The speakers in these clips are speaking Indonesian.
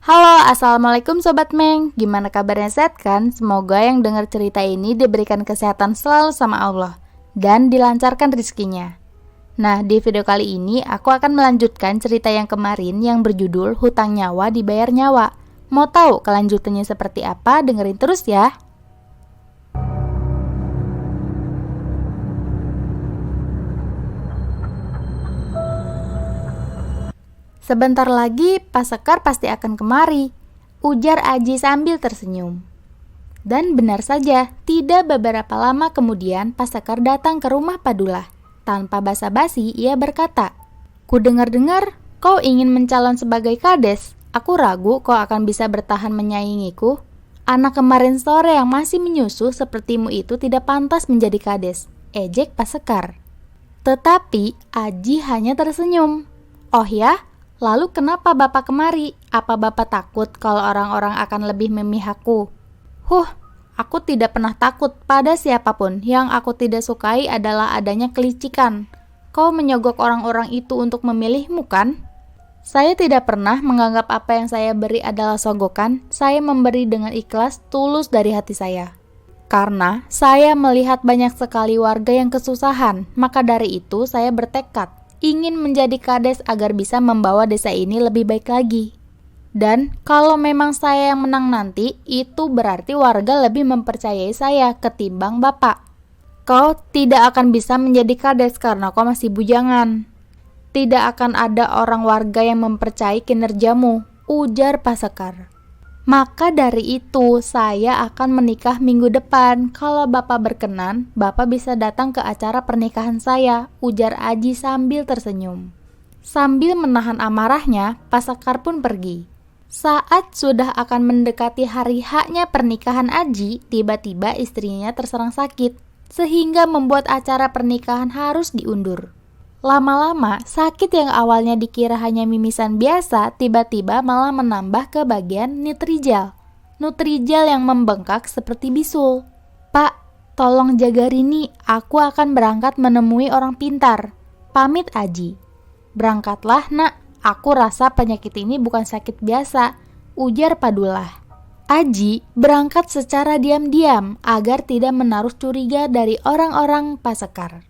Halo, Assalamualaikum Sobat Meng. Gimana kabarnya, sehat kan? Semoga yang dengar cerita ini diberikan kesehatan selalu sama Allah dan dilancarkan rezekinya. Nah, di video kali ini aku akan melanjutkan cerita yang kemarin yang berjudul Hutang Nyawa Dibayar Nyawa. Mau tahu kelanjutannya seperti apa? Dengerin terus ya. Sebentar lagi Pak Sekar pasti akan kemari, ujar Aji sambil tersenyum. Dan benar saja, tidak beberapa lama kemudian Pak Sekar datang ke rumah Padula. Tanpa basa-basi, ia berkata, "Ku dengar-dengar kau ingin mencalon sebagai kades. Aku ragu kau akan bisa bertahan menyaingiku. Anak kemarin sore yang masih menyusuh sepertimu itu tidak pantas menjadi kades," ejek Pak Sekar. Tetapi Aji hanya tersenyum. "Oh ya? Lalu kenapa Bapak kemari? Apa Bapak takut kalau orang-orang akan lebih memihakku?" Aku tidak pernah takut pada siapapun. Yang aku tidak sukai adalah adanya kelicikan. Kau menyogok orang-orang itu untuk memilihmu, kan? Saya tidak pernah menganggap apa yang saya beri adalah sogokan. Saya memberi dengan ikhlas, tulus dari hati saya. Karena saya melihat banyak sekali warga yang kesusahan, maka dari itu saya bertekad ingin menjadi kades agar bisa membawa desa ini lebih baik lagi. Dan kalau memang saya yang menang nanti, itu berarti warga lebih mempercayai saya ketimbang Bapak. Kau tidak akan bisa menjadi kades karena kau masih bujangan. Tidak akan ada orang warga yang mempercayai kinerjamu, ujar Pak Sekar. Maka dari itu, saya akan menikah minggu depan. Kalau Bapak berkenan, Bapak bisa datang ke acara pernikahan saya, ujar Aji sambil tersenyum. Sambil menahan amarahnya, Pak Sekar pun pergi. Saat sudah akan mendekati hari haknya pernikahan Aji, tiba-tiba istrinya terserang sakit, sehingga membuat acara pernikahan harus diundur. Lama-lama, sakit yang awalnya dikira hanya mimisan biasa, tiba-tiba malah menambah ke bagian nutrijal. Nutrijal yang membengkak seperti bisul. "Pak, tolong jaga Rini, aku akan berangkat menemui orang pintar," pamit Aji. "Berangkatlah, Nak, aku rasa penyakit ini bukan sakit biasa," ujar Padula. Aji berangkat secara diam-diam agar tidak menaruh curiga dari orang-orang Pak Sekar.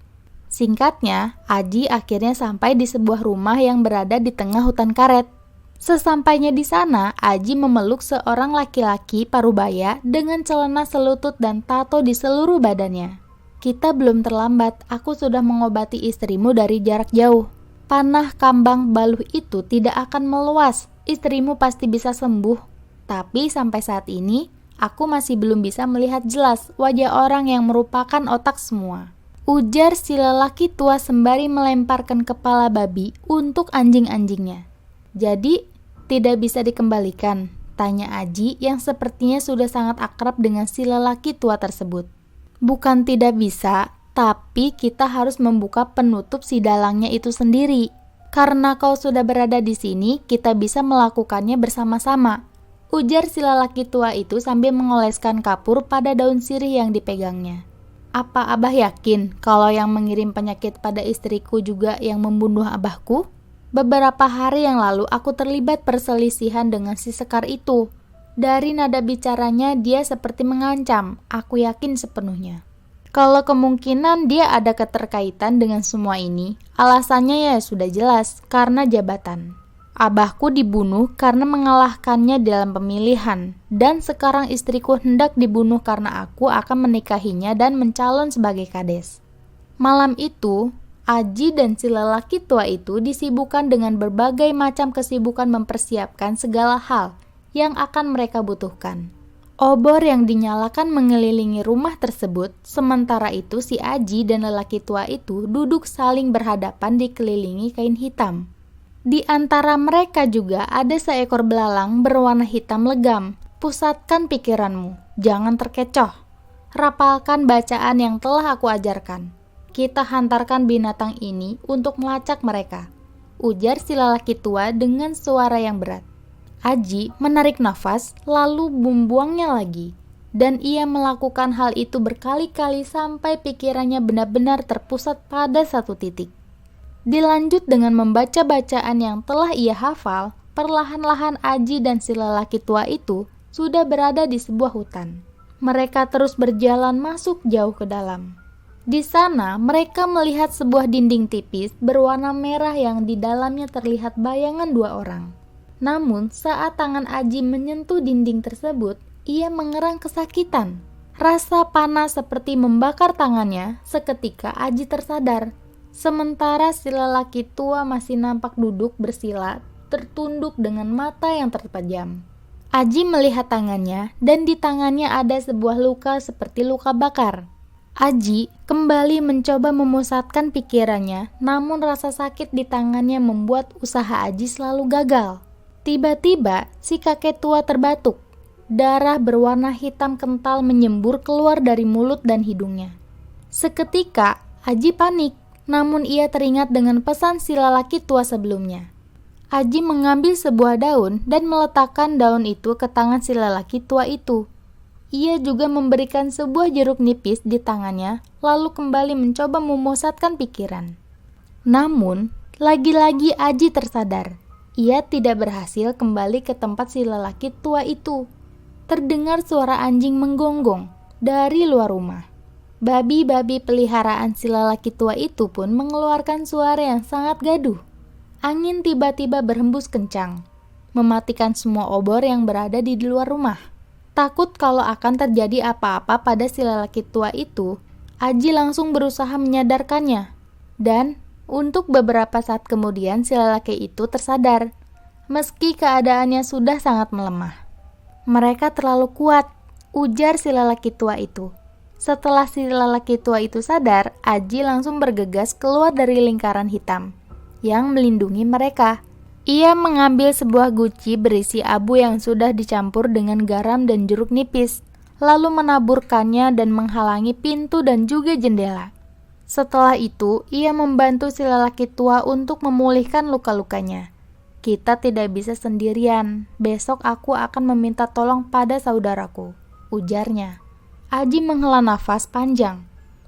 Singkatnya, Aji akhirnya sampai di sebuah rumah yang berada di tengah hutan karet. Sesampainya di sana, Aji memeluk seorang laki-laki parubaya dengan celana selutut dan tato di seluruh badannya. "Kita belum terlambat, aku sudah mengobati istrimu dari jarak jauh. Panah kambang baluh itu tidak akan meluas, istrimu pasti bisa sembuh. Tapi sampai saat ini, aku masih belum bisa melihat jelas wajah orang yang merupakan otak semua," ujar si lelaki tua sembari melemparkan kepala babi untuk anjing-anjingnya. "Jadi, tidak bisa dikembalikan?" tanya Aji yang sepertinya sudah sangat akrab dengan si lelaki tua tersebut. "Bukan tidak bisa, tapi kita harus membuka penutup si dalangnya itu sendiri. Karena kau sudah berada di sini, kita bisa melakukannya bersama-sama," ujar si lelaki tua itu sambil mengoleskan kapur pada daun sirih yang dipegangnya. "Apa Abah yakin kalau yang mengirim penyakit pada istriku juga yang membunuh abahku? Beberapa hari yang lalu aku terlibat perselisihan dengan si Sekar itu. Dari nada bicaranya dia seperti mengancam, aku yakin sepenuhnya. Kalau kemungkinan dia ada keterkaitan dengan semua ini, alasannya ya sudah jelas, karena jabatan. Abahku dibunuh karena mengalahkannya dalam pemilihan, dan sekarang istriku hendak dibunuh karena aku akan menikahinya dan mencalon sebagai kades." Malam itu, Aji dan si lelaki tua itu disibukkan dengan berbagai macam kesibukan mempersiapkan segala hal yang akan mereka butuhkan. Obor yang dinyalakan mengelilingi rumah tersebut, sementara itu si Aji dan lelaki tua itu duduk saling berhadapan dikelilingi kain hitam. Di antara mereka juga ada seekor belalang berwarna hitam legam. "Pusatkan pikiranmu, jangan terkecoh. Rapalkan bacaan yang telah aku ajarkan. Kita hantarkan binatang ini untuk melacak mereka," ujar si lelaki tua dengan suara yang berat. Aji menarik nafas lalu membuangnya lagi. Dan ia melakukan hal itu berkali-kali sampai pikirannya benar-benar terpusat pada satu titik. Dilanjut dengan membaca bacaan yang telah ia hafal, perlahan-lahan Aji dan si lelaki tua itu sudah berada di sebuah hutan. Mereka terus berjalan masuk jauh ke dalam. Di sana mereka melihat sebuah dinding tipis berwarna merah yang di dalamnya terlihat bayangan dua orang. Namun saat tangan Aji menyentuh dinding tersebut, ia mengerang kesakitan. Rasa panas seperti membakar tangannya. Seketika Aji tersadar. Sementara si lelaki tua masih nampak duduk bersila, tertunduk dengan mata yang terpejam. Aji melihat tangannya, dan di tangannya ada sebuah luka seperti luka bakar. Aji kembali mencoba memusatkan pikirannya, namun rasa sakit di tangannya membuat usaha Aji selalu gagal. Tiba-tiba, si kakek tua terbatuk. Darah berwarna hitam kental menyembur keluar dari mulut dan hidungnya. Seketika, Aji panik, namun ia teringat dengan pesan si lelaki tua sebelumnya. Aji mengambil sebuah daun dan meletakkan daun itu ke tangan si lelaki tua itu. Ia juga memberikan sebuah jeruk nipis di tangannya, lalu kembali mencoba memusatkan pikiran. Namun, lagi-lagi Aji tersadar. Ia tidak berhasil kembali ke tempat si lelaki tua itu. Terdengar suara anjing menggonggong dari luar rumah. Babi-babi peliharaan si lelaki tua itu pun mengeluarkan suara yang sangat gaduh. Angin tiba-tiba berhembus kencang, mematikan semua obor yang berada di luar rumah. Takut kalau akan terjadi apa-apa pada si lelaki tua itu, Aji langsung berusaha menyadarkannya. Dan untuk beberapa saat kemudian si lelaki itu tersadar, meski keadaannya sudah sangat melemah. Mereka terlalu kuat, ujar si lelaki tua itu. Setelah si lelaki tua itu sadar, Aji langsung bergegas keluar dari lingkaran hitam yang melindungi mereka. Ia mengambil sebuah guci berisi abu yang sudah dicampur dengan garam dan jeruk nipis, lalu menaburkannya dan menghalangi pintu dan juga jendela. Setelah itu, ia membantu si lelaki tua untuk memulihkan luka-lukanya. Kita tidak bisa sendirian, besok aku akan meminta tolong pada saudaraku, ujarnya. Aji menghela nafas panjang.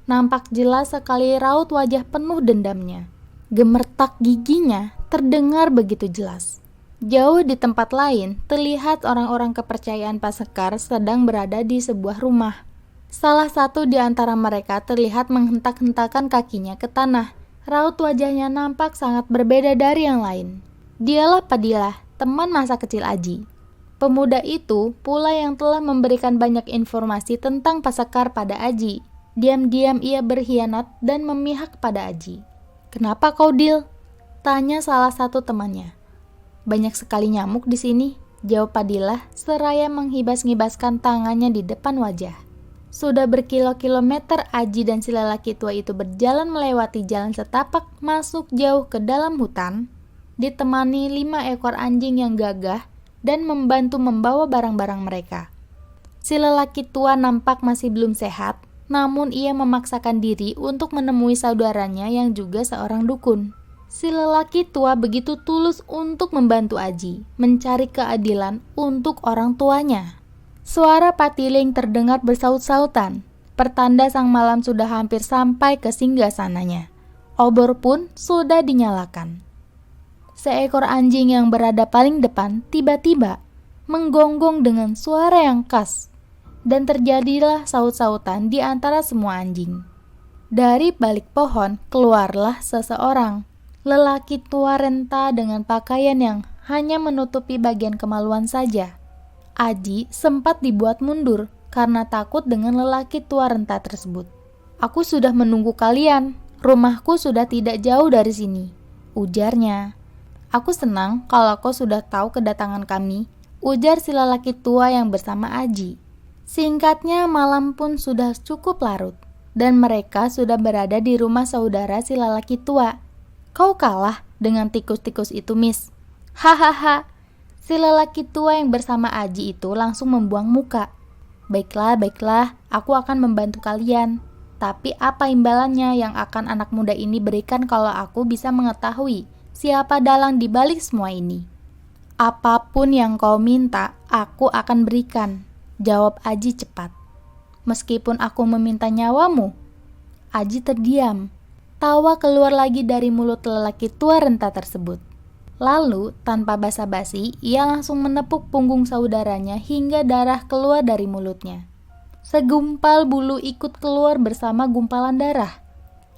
Nampak jelas sekali raut wajah penuh dendamnya. Gemertak giginya terdengar begitu jelas. Jauh di tempat lain, terlihat orang-orang kepercayaan Pak Sekar sedang berada di sebuah rumah. Salah satu di antara mereka terlihat menghentak-hentakan kakinya ke tanah. Raut wajahnya nampak sangat berbeda dari yang lain. Dialah Padilah, teman masa kecil Aji. Pemuda itu pula yang telah memberikan banyak informasi tentang Pak Sekar pada Aji. Diam-diam ia berkhianat dan memihak pada Aji. "Kenapa kau, Dil?" tanya salah satu temannya. "Banyak sekali nyamuk di sini," jawab Padilah seraya menghibas-ngibaskan tangannya di depan wajah. Sudah berkilo-kilometer Aji dan si lelaki tua itu berjalan melewati jalan setapak masuk jauh ke dalam hutan, ditemani 5 ekor anjing yang gagah dan membantu membawa barang-barang mereka. Si lelaki tua nampak masih belum sehat, namun ia memaksakan diri untuk menemui saudaranya yang juga seorang dukun. Si lelaki tua begitu tulus untuk membantu Aji mencari keadilan untuk orang tuanya. Suara patiling terdengar bersaut-sautan, pertanda sang malam sudah hampir sampai ke singgasananya. Obor pun sudah dinyalakan. Seekor anjing yang berada paling depan tiba-tiba menggonggong dengan suara yang khas. Dan terjadilah saut-sautan di antara semua anjing. Dari balik pohon keluarlah seseorang, lelaki tua renta dengan pakaian yang hanya menutupi bagian kemaluan saja. Aji sempat dibuat mundur karena takut dengan lelaki tua renta tersebut. "Aku sudah menunggu kalian, rumahku sudah tidak jauh dari sini," ujarnya. "Aku senang kalau kau sudah tahu kedatangan kami," ujar si lelaki tua yang bersama Aji. Singkatnya, malam pun sudah cukup larut, dan mereka sudah berada di rumah saudara si lelaki tua. "Kau kalah dengan tikus-tikus itu, Miss." "Hahaha." Si lelaki tua yang bersama Aji itu langsung membuang muka. Baiklah, aku akan membantu kalian. Tapi apa imbalannya yang akan anak muda ini berikan kalau aku bisa mengetahui siapa dalang di balik semua ini?" "Apapun yang kau minta, aku akan berikan," jawab Aji cepat. "Meskipun aku meminta nyawamu?" Aji terdiam. Tawa keluar lagi dari mulut lelaki tua renta tersebut. Lalu, tanpa basa-basi, ia langsung menepuk punggung saudaranya hingga darah keluar dari mulutnya. Segumpal bulu ikut keluar bersama gumpalan darah.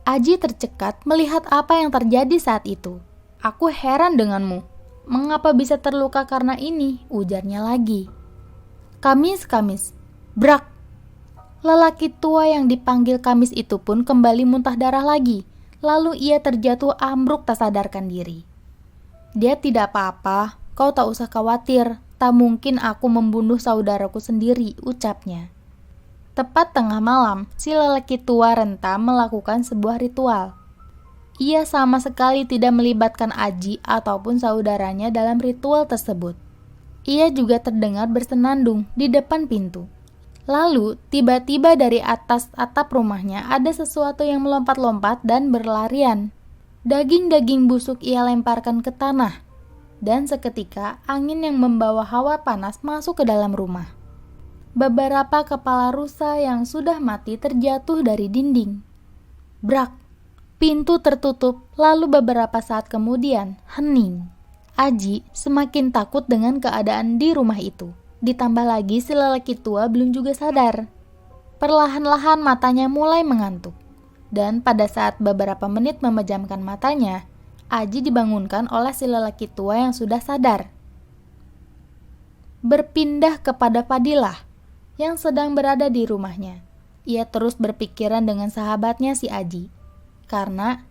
Aji tercekat melihat apa yang terjadi saat itu. "Aku heran denganmu. Mengapa bisa terluka karena ini?" ujarnya lagi. "Kamis, Kamis." Brak! Lelaki tua yang dipanggil Kamis itu pun kembali muntah darah lagi. Lalu ia terjatuh ambruk tak sadarkan diri. "Dia tidak apa-apa, kau tak usah khawatir. Tak mungkin aku membunuh saudaraku sendiri," ucapnya. Tepat tengah malam, si lelaki tua renta melakukan sebuah ritual. Ia sama sekali tidak melibatkan Aji ataupun saudaranya dalam ritual tersebut. Ia juga terdengar bersenandung di depan pintu. Lalu, tiba-tiba dari atas atap rumahnya ada sesuatu yang melompat-lompat dan berlarian. Daging-daging busuk ia lemparkan ke tanah, dan seketika angin yang membawa hawa panas masuk ke dalam rumah. Beberapa kepala rusa yang sudah mati terjatuh dari dinding. Brak! Pintu tertutup, lalu beberapa saat kemudian, hening. Aji semakin takut dengan keadaan di rumah itu. Ditambah lagi si lelaki tua belum juga sadar. Perlahan-lahan matanya mulai mengantuk. Dan pada saat beberapa menit memejamkan matanya, Aji dibangunkan oleh si lelaki tua yang sudah sadar. Berpindah kepada Fadilah yang sedang berada di rumahnya. Ia terus berpikiran dengan sahabatnya si Aji, karena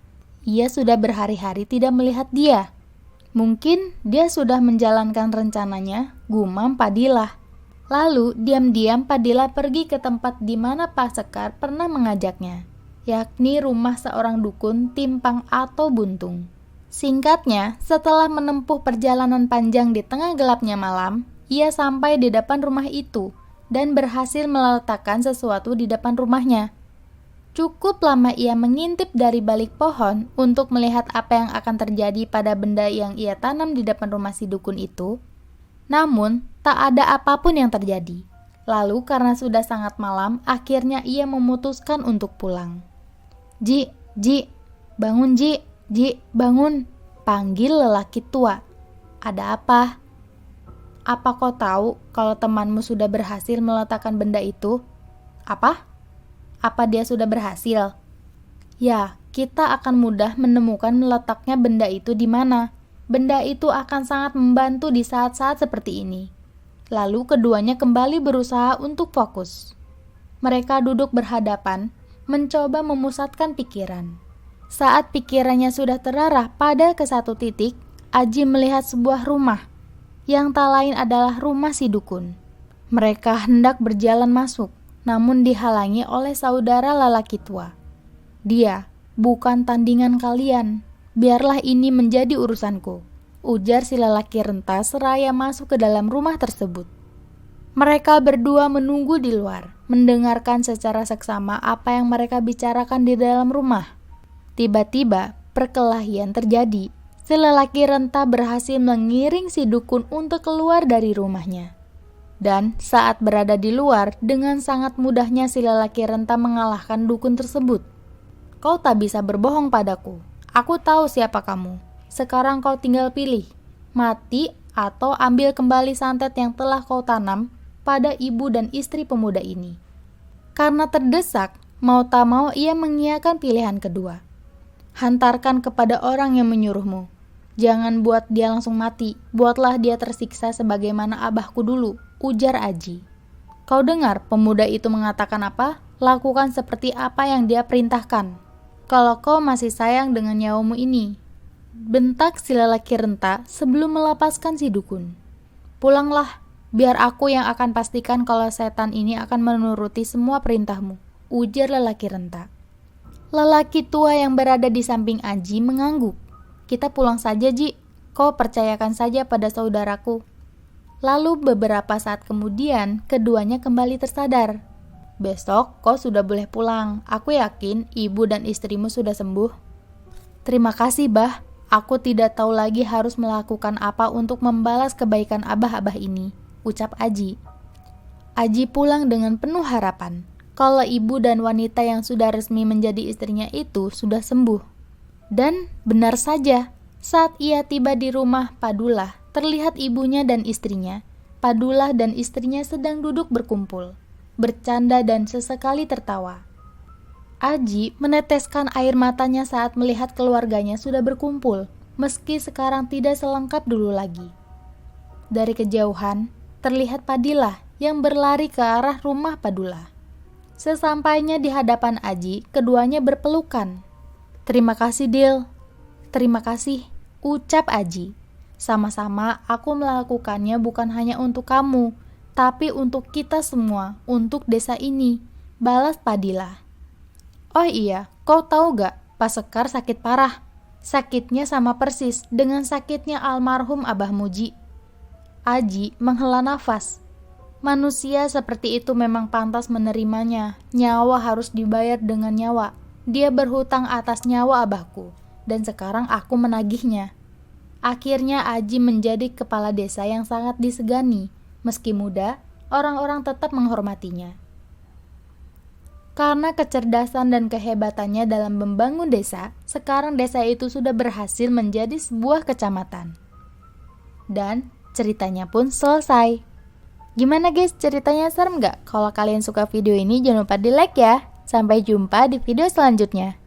ia sudah berhari-hari tidak melihat dia. Mungkin dia sudah menjalankan rencananya, gumam Fadilah. Lalu diam-diam Fadilah pergi ke tempat di mana Pak Sekar pernah mengajaknya, yakni rumah seorang dukun timpang atau buntung. Singkatnya, setelah menempuh perjalanan panjang di tengah gelapnya malam, ia sampai di depan rumah itu dan berhasil meletakkan sesuatu di depan rumahnya. Cukup lama ia mengintip dari balik pohon untuk melihat apa yang akan terjadi pada benda yang ia tanam di depan rumah si dukun itu. Namun, tak ada apapun yang terjadi. Lalu karena sudah sangat malam, akhirnya ia memutuskan untuk pulang. Ji, bangun Ji, bangun, panggil lelaki tua. Ada apa? Apa kau tahu kalau temanmu sudah berhasil meletakkan benda itu? Apa? Apa dia sudah berhasil? Ya, kita akan mudah menemukan meletaknya benda itu di mana. Benda itu akan sangat membantu di saat-saat seperti ini. Lalu keduanya kembali berusaha untuk fokus. Mereka duduk berhadapan, mencoba memusatkan pikiran. Saat pikirannya sudah terarah pada ke satu titik, Aji melihat sebuah rumah, yang tak lain adalah rumah si dukun. Mereka hendak berjalan masuk, namun dihalangi oleh saudara lelaki tua. "Dia bukan tandingan kalian, biarlah ini menjadi urusanku," ujar si lelaki renta seraya masuk ke dalam rumah tersebut. Mereka berdua menunggu di luar, mendengarkan secara seksama apa yang mereka bicarakan di dalam rumah. Tiba-tiba, perkelahian terjadi. Si lelaki renta berhasil mengiring si dukun untuk keluar dari rumahnya. Dan saat berada di luar, dengan sangat mudahnya si lelaki renta mengalahkan dukun tersebut. "Kau tak bisa berbohong padaku. Aku tahu siapa kamu. Sekarang kau tinggal pilih, mati atau ambil kembali santet yang telah kau tanam pada ibu dan istri pemuda ini." Karena terdesak, mau tak mau ia mengiyakan pilihan kedua. "Hantarkan kepada orang yang menyuruhmu. Jangan buat dia langsung mati, buatlah dia tersiksa sebagaimana abahku dulu," ujar Aji. "Kau dengar pemuda itu mengatakan apa? Lakukan seperti apa yang dia perintahkan. Kalau kau masih sayang dengan nyawamu ini," bentak si lelaki renta sebelum melepaskan si dukun. "Pulanglah, biar aku yang akan pastikan kalau setan ini akan menuruti semua perintahmu," ujar lelaki renta. Lelaki tua yang berada di samping Aji mengangguk. "Kita pulang saja, Ji. Kau percayakan saja pada saudaraku." Lalu beberapa saat kemudian, keduanya kembali tersadar. "Besok kau sudah boleh pulang. Aku yakin ibu dan istrimu sudah sembuh." "Terima kasih, Bah. Aku tidak tahu lagi harus melakukan apa untuk membalas kebaikan abah-abah ini," ucap Aji. Aji pulang dengan penuh harapan kalau ibu dan wanita yang sudah resmi menjadi istrinya itu sudah sembuh. Dan benar saja, Saat ia tiba di rumah Padula, terlihat ibunya dan istrinya. Padula dan istrinya sedang duduk berkumpul, bercanda dan sesekali tertawa. Aji meneteskan air matanya saat melihat keluarganya sudah berkumpul, meski sekarang tidak selengkap dulu lagi. Dari kejauhan, terlihat Padilla yang berlari ke arah rumah Padula. Sesampainya di hadapan Aji, keduanya berpelukan. "Terima kasih, Dil." "Terima kasih," ucap Aji. "Sama-sama aku melakukannya bukan hanya untuk kamu, tapi untuk kita semua, untuk desa ini," balas Padilla. "Oh iya, kau tahu gak, Pak Sekar sakit parah. Sakitnya sama persis dengan sakitnya almarhum Abah Muji." Aji menghela nafas. Manusia seperti itu memang pantas menerimanya. Nyawa harus dibayar dengan nyawa. Dia berhutang atas nyawa abahku, dan sekarang aku menagihnya. Akhirnya Aji menjadi kepala desa yang sangat disegani. Meski muda, orang-orang tetap menghormatinya. Karena kecerdasan dan kehebatannya dalam membangun desa, sekarang desa itu sudah berhasil menjadi sebuah kecamatan. Dan ceritanya pun selesai. Gimana guys, ceritanya serem gak? Kalau kalian suka video ini jangan lupa di like ya. Sampai jumpa di video selanjutnya.